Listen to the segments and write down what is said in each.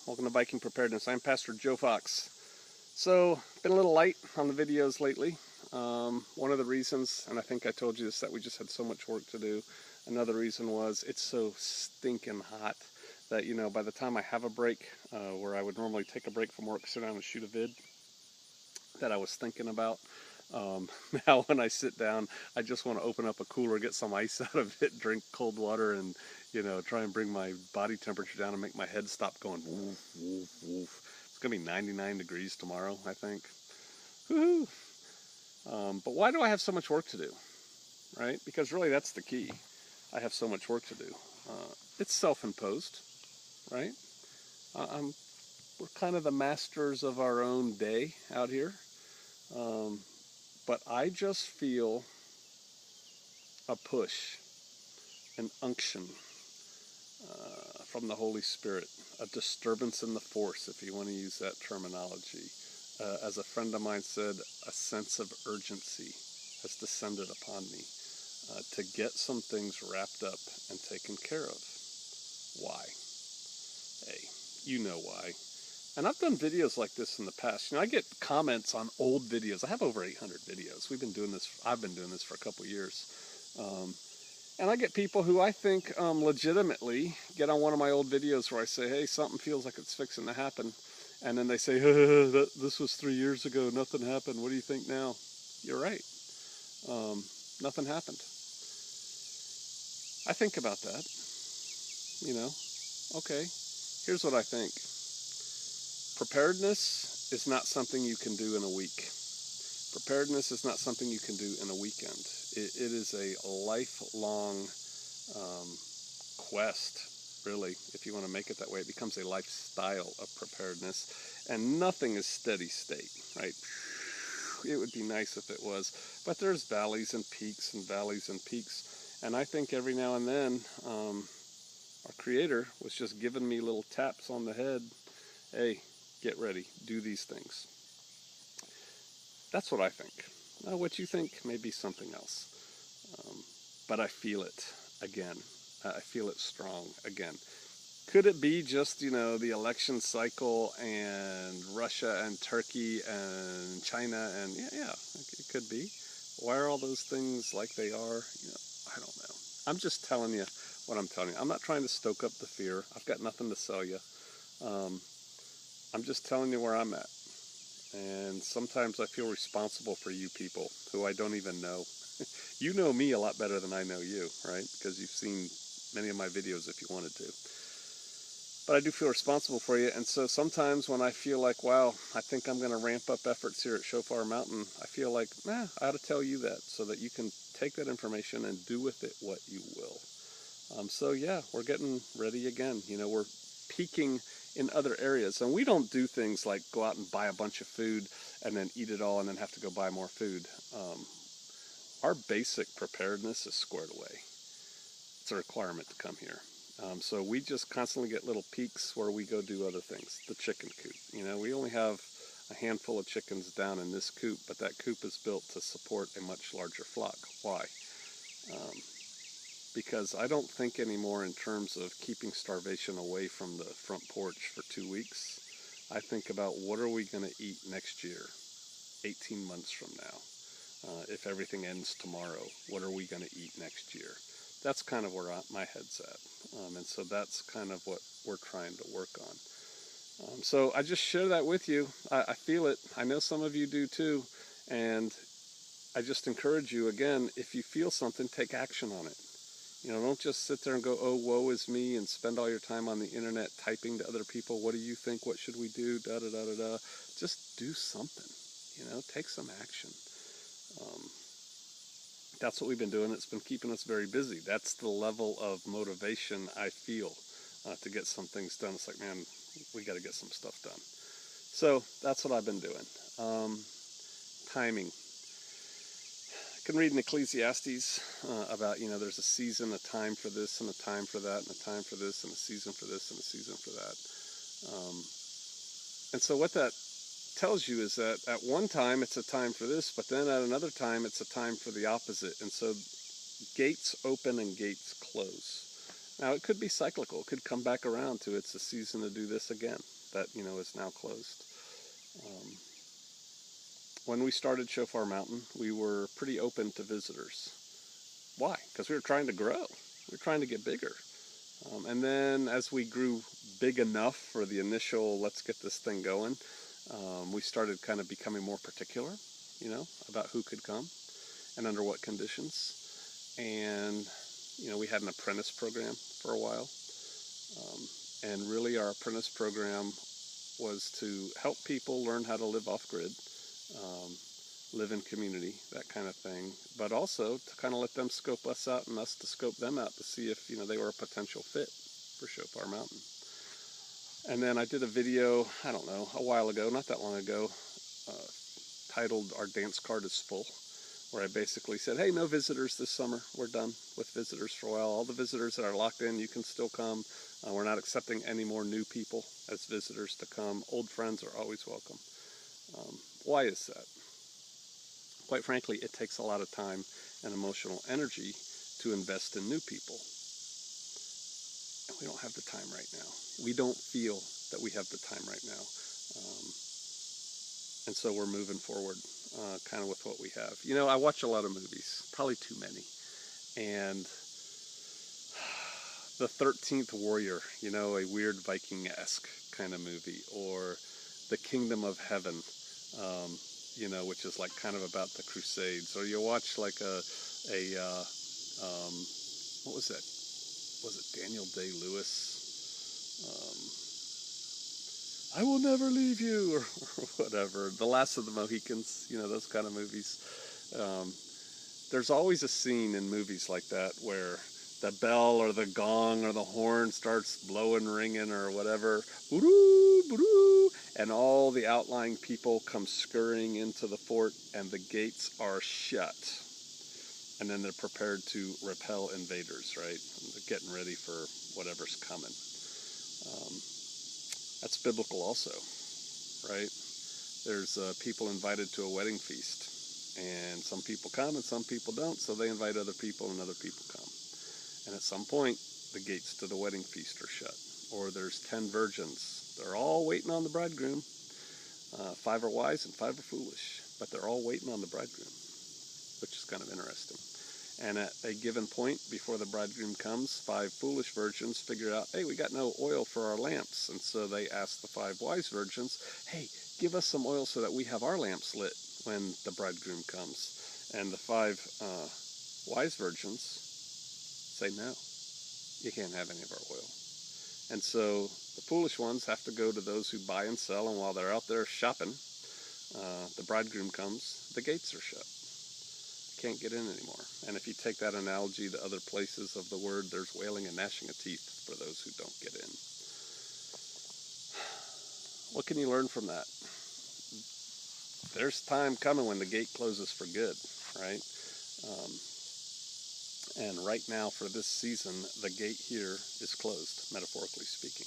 Welcome to Biking Preparedness. I'm Pastor Joe Fox. So, been a little light on the videos lately. One of the reasons, and I think I told you this, that we just had so much work to do. Another reason was it's so stinking hot that, by the time I have a break, where I would normally take a break from work, sit down and shoot a vid that I was thinking about. Now when I sit down, I just want to open up a cooler, get some ice out of it, drink cold water, and try and bring my body temperature down and make my head stop going woof, woof, woof. It's gonna be 99 degrees tomorrow, I think. Woohoo! But why do I have so much work to do? Right? Because really that's the key. I have so much work to do. It's self-imposed, right? We're kind of the masters of our own day out here. But I just feel a push, an unction from the Holy Spirit, a disturbance in the force, if you want to use that terminology. As a friend of mine said, a sense of urgency has descended upon me to get some things wrapped up and taken care of. Why? Hey, you know why. And I've done videos like this in the past. I get comments on old videos. I have over 800 videos. I've been doing this for a couple years. And I get people who I think legitimately get on one of my old videos where I say, hey, something feels like it's fixing to happen. And then they say, this was 3 years ago. Nothing happened. What do you think now? You're right. Nothing happened. I think about that. Okay, here's what I think. Preparedness is not something you can do in a week. Preparedness is not something you can do in a weekend. It is a lifelong quest, really, if you want to make it that way. It becomes a lifestyle of preparedness, and nothing is steady state, right? It would be nice if it was, but there's valleys and peaks and valleys and peaks, and I think every now and then our Creator was just giving me little taps on the head. Hey, get ready, do these things. That's what I think. Now, what you think may be something else. But I feel it again. I feel it strong again. Could it be just, the election cycle and Russia and Turkey and China and yeah, it could be. Why are all those things like they are? I don't know. I'm just telling you what I'm telling you. I'm not trying to stoke up the fear. I've got nothing to sell you. I'm just telling you where I'm at. And sometimes I feel responsible for you people who I don't even know. You know me a lot better than I know you, right? Because you've seen many of my videos if you wanted to. But I do feel responsible for you. And so sometimes when I feel like, wow, I think I'm going to ramp up efforts here at Shofar Mountain, I feel like, I ought to tell you that so that you can take that information and do with it what you will. So yeah, we're getting ready again. We're peaking in other areas. And we don't do things like go out and buy a bunch of food and then eat it all and then have to go buy more food. Our basic preparedness is squared away. It's a requirement to come here. So we just constantly get little peaks where we go do other things. The chicken coop. We only have a handful of chickens down in this coop, but that coop is built to support a much larger flock. Why? Because I don't think anymore in terms of keeping starvation away from the front porch for 2 weeks. I think about what are we going to eat next year, 18 months from now. If everything ends tomorrow, what are we going to eat next year? That's kind of where my head's at. And so that's kind of what we're trying to work on. So I just share that with you. I feel it. I know some of you do too. And I just encourage you, again, if you feel something, take action on it. Don't just sit there and go, oh, woe is me, and spend all your time on the internet typing to other people, what do you think, what should we do, da-da-da-da-da. Just do something, take some action. That's what we've been doing. It's been keeping us very busy. That's the level of motivation I feel to get some things done. It's like, man, we got to get some stuff done. So that's what I've been doing. Timing. I can read in Ecclesiastes about, there's a season, a time for this, and a time for that, and a time for this, and a season for this, and a season for that. And so what that tells you is that at one time it's a time for this, but then at another time it's a time for the opposite. And so gates open and gates close. Now it could be cyclical. It could come back around to it's the season to do this again. That is now closed. Um, when we started Shofar Mountain, we were pretty open to visitors. Why? Because we were trying to grow. We were trying to get bigger. And then as we grew big enough for the initial, let's get this thing going, we started kind of becoming more particular, about who could come and under what conditions. And, we had an apprentice program for a while. And really our apprentice program was to help people learn how to live off-grid, live in community, that kind of thing, but also to kind of let them scope us out and us to scope them out to see if, they were a potential fit for Shofar Mountain. And then I did a video, I don't know, a while ago, not that long ago, titled Our Dance Card is Full, where I basically said, hey, no visitors this summer. We're done with visitors for a while. All the visitors that are locked in, you can still come. We're not accepting any more new people as visitors to come. Old friends are always welcome. Why is that? Quite frankly, it takes a lot of time and emotional energy to invest in new people. And we don't have the time right now. We don't feel that we have the time right now. And so we're moving forward kind of with what we have. I watch a lot of movies, probably too many. And The 13th Warrior, a weird Viking-esque kind of movie, or The Kingdom of Heaven, which is like kind of about the Crusades, or you watch like what was that? Was it Daniel Day-Lewis? I Will Never Leave You, or whatever. The Last of the Mohicans, those kind of movies. There's always a scene in movies like that where the bell or the gong or the horn starts blowing, ringing, or whatever, and all the outlying people come scurrying into the fort, and the gates are shut. And then they're prepared to repel invaders, right? And they're getting ready for whatever's coming. That's biblical also, right? There's people invited to a wedding feast, and some people come and some people don't, so they invite other people and other people come. And at some point, the gates to the wedding feast are shut. Or there's 10 virgins. They're all waiting on the bridegroom. 5 are wise and 5 are foolish, but they're all waiting on the bridegroom, which is kind of interesting. And at a given point before the bridegroom comes, 5 foolish virgins figure out, hey, we got no oil for our lamps. And so they ask the 5 wise virgins, hey, give us some oil so that we have our lamps lit when the bridegroom comes. And the 5 wise virgins say, no, you can't have any of our oil. And so the foolish ones have to go to those who buy and sell, and while they're out there shopping, the bridegroom comes, the gates are shut. Can't get in anymore. And if you take that analogy to other places of the word, there's wailing and gnashing of teeth for those who don't get in. What can you learn from that? There's time coming when the gate closes for good, right? And right now for this season, the gate here is closed, metaphorically speaking.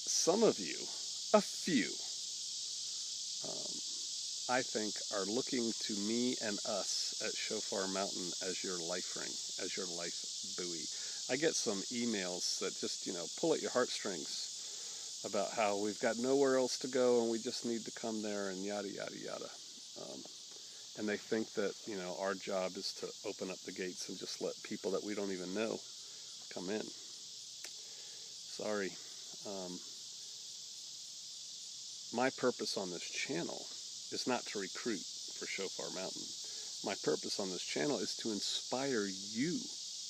Some of you, a few, I think, are looking to me and us at Shofar Mountain as your life ring, as your life buoy. I get some emails that just, pull at your heartstrings about how we've got nowhere else to go and we just need to come there and yada, yada, yada. And they think that, our job is to open up the gates and just let people that we don't even know come in. Sorry. My purpose on this channel is not to recruit for Shofar Mountain. My purpose on this channel is to inspire you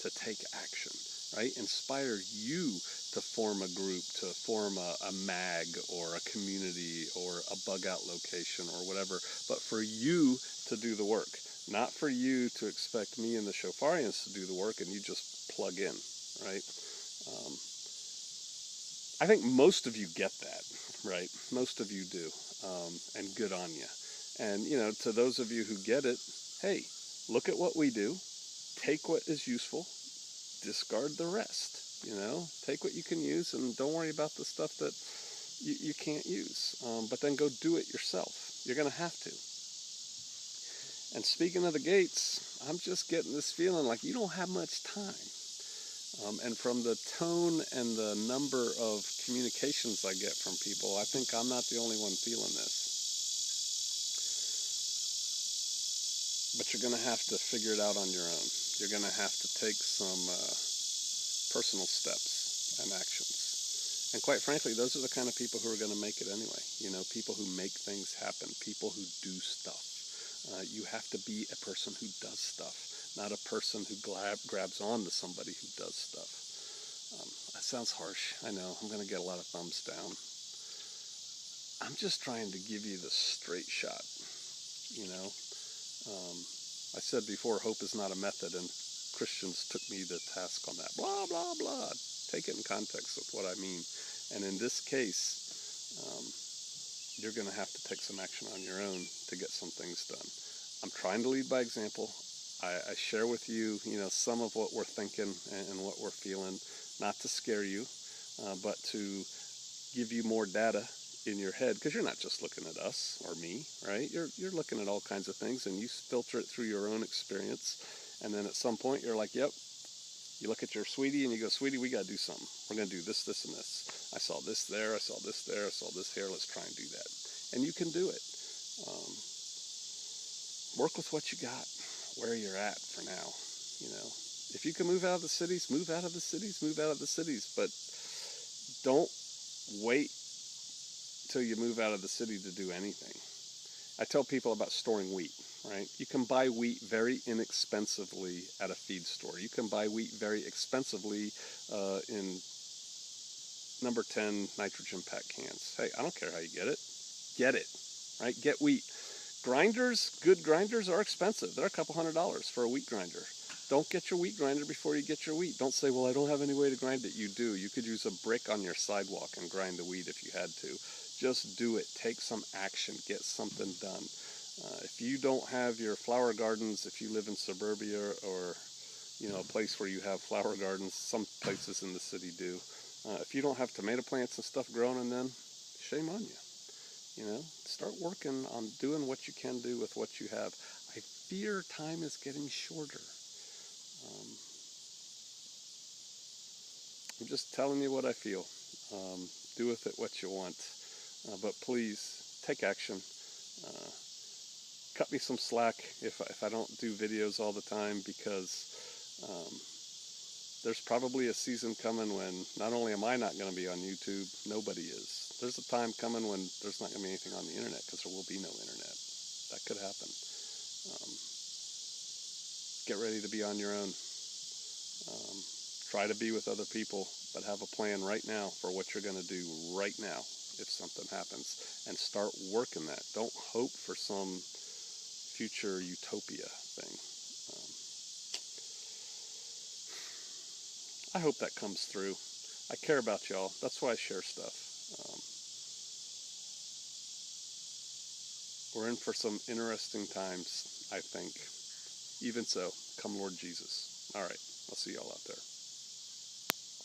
to take action, right? Inspire you to form a group, to form a mag or a community or a bug out location or whatever, but for you to do the work, not for you to expect me and the Shofarians to do the work and you just plug in, right? I think most of you get that, right? Most of you do, and good on you. And, to those of you who get it, hey, look at what we do, take what is useful, discard the rest, take what you can use and don't worry about the stuff that you can't use, but then go do it yourself. You're going to have to. And speaking of the gates, I'm just getting this feeling like you don't have much time. And from the tone and the number of communications I get from people, I think I'm not the only one feeling this. But you're going to have to figure it out on your own. You're going to have to take some personal steps and actions. And quite frankly, those are the kind of people who are going to make it anyway. You know, people who make things happen, people who do stuff. You have to be a person who does stuff, not a person who grabs on to somebody who does stuff. That sounds harsh. I know. I'm going to get a lot of thumbs down. I'm just trying to give you the straight shot, you know. I said before, hope is not a method, and Christians took me to task on that. Blah, blah, blah. Take it in context with what I mean. And in this case, you're going to have to take some action on your own to get some things done. I'm trying to lead by example. I share with you, some of what we're thinking and what we're feeling, not to scare you, but to give you more data in your head, because you're not just looking at us or me, right? You're looking at all kinds of things, and you filter it through your own experience, and then at some point you're like, yep. You look at your sweetie and you go, sweetie, we got to do something. We're going to do this, this, and this. I saw this there, I saw this there, I saw this here. Let's try and do that. And you can do it. Work with what you got, where you're at for now. If you can move out of the cities, move out of the cities, move out of the cities. But don't wait till you move out of the city to do anything. I tell people about storing wheat, right? You can buy wheat very inexpensively at a feed store. You can buy wheat very expensively in number 10 nitrogen pack cans. Hey, I don't care how you get it, right? Get wheat. Grinders, good grinders are expensive. They're a couple $100s for a wheat grinder. Don't get your wheat grinder before you get your wheat. Don't say, well, I don't have any way to grind it. You do. You could use a brick on your sidewalk and grind the wheat if you had to. Just do it. Take some action. Get something done. If you don't have your flower gardens, if you live in suburbia or a place where you have flower gardens, some places in the city do. If you don't have tomato plants and stuff growing in them, shame on you. Start working on doing what you can do with what you have. I fear time is getting shorter. I'm just telling you what I feel. Do with it what you want. But please, take action. Cut me some slack if I don't do videos all the time, because there's probably a season coming when not only am I not going to be on YouTube, nobody is. There's a time coming when there's not going to be anything on the internet, because there will be no internet. That could happen. Get ready to be on your own. Try to be with other people, but have a plan right now for what you're going to do right now if something happens, and start working that. Don't hope for some future utopia thing. I hope that comes through. I care about y'all. That's why I share stuff. We're in for some interesting times, I think. Even so, come Lord Jesus. All right, I'll see y'all out there.